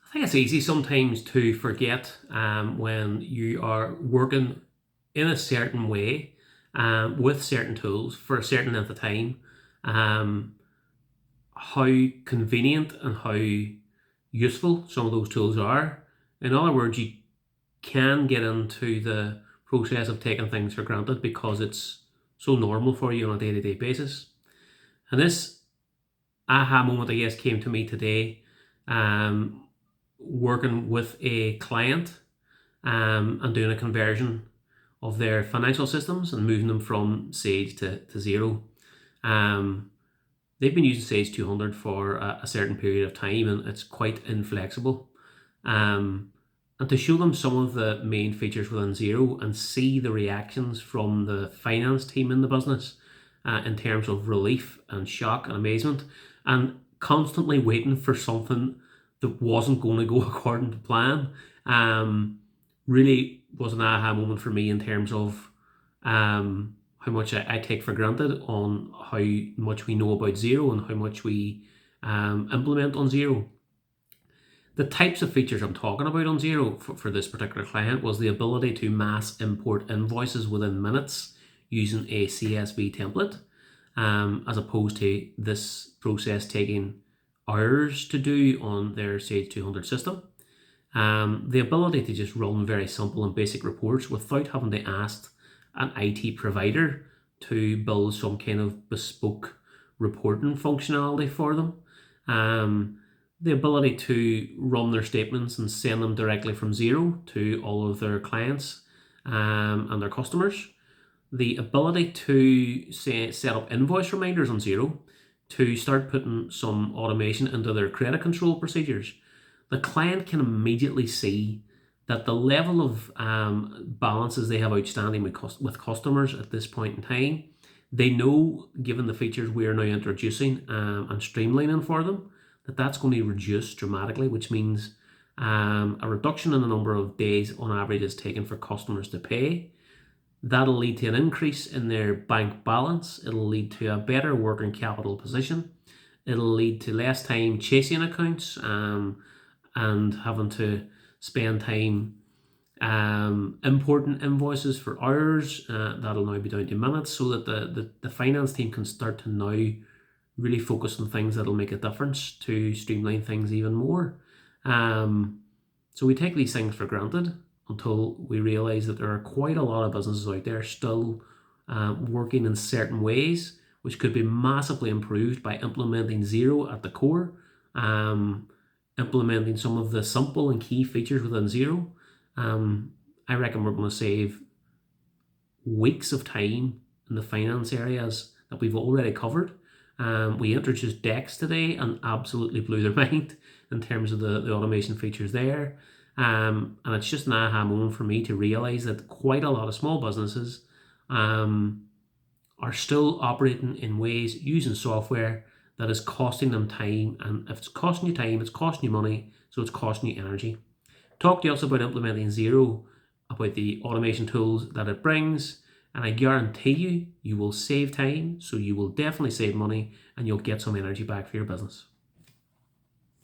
I think it's easy sometimes to forget when you are working in a certain way with certain tools for a certain length of time, um, how convenient and how useful some of those tools are. In other words, you can get into the process of taking things for granted because it's so normal for you on a day-to-day basis. And this aha moment, I guess, came to me today, working with a client and doing a conversion of their financial systems and moving them from Sage to Xero. They've been using Sage 200 for a certain period of time, and it's quite inflexible. And to show them some of the main features within Xero and see the reactions from the finance team in the business in terms of relief and shock and amazement, and constantly waiting for something that wasn't going to go according to plan, really was an aha moment for me in terms of how much I take for granted on how much we know about Xero and how much we implement on Xero. The types of features I'm talking about on Xero for this particular client was the ability to mass import invoices within minutes using a CSV template, as opposed to this process taking hours to do on their Sage 200 system. The ability to just run very simple and basic reports without having to ask an IT provider to build some kind of bespoke reporting functionality for them. The ability to run their statements and send them directly from Xero to all of their clients and their customers. The ability to set up invoice reminders on Xero to start putting some automation into their credit control procedures. The client can immediately see that the level of balances they have outstanding with customers at this point in time, they know, given the features we are now introducing and streamlining for them, that that's going to reduce dramatically, which means a reduction in the number of days on average is taken for customers to pay. That'll lead to an increase in their bank balance. It'll lead to a better working capital position. It'll lead to less time chasing accounts and having to spend time importing invoices for hours. That'll now be down to minutes, so that the finance team can start to now really focus on things that'll make a difference to streamline things even more. So we take these things for granted until we realize that there are quite a lot of businesses out there still working in certain ways, which could be massively improved by implementing Xero at the core, implementing some of the simple and key features within Xero. I reckon we're going to save weeks of time in the finance areas that we've already covered. We introduced Dext today and absolutely blew their mind in terms of the automation features there. And it's just an aha moment for me to realize that quite a lot of small businesses are still operating in ways using software that is costing them time. And if it's costing you time, it's costing you money, so it's costing you energy. Talk to us about implementing Xero, about the automation tools that it brings, and I guarantee you will save time, so you will definitely save money and you'll get some energy back for your business.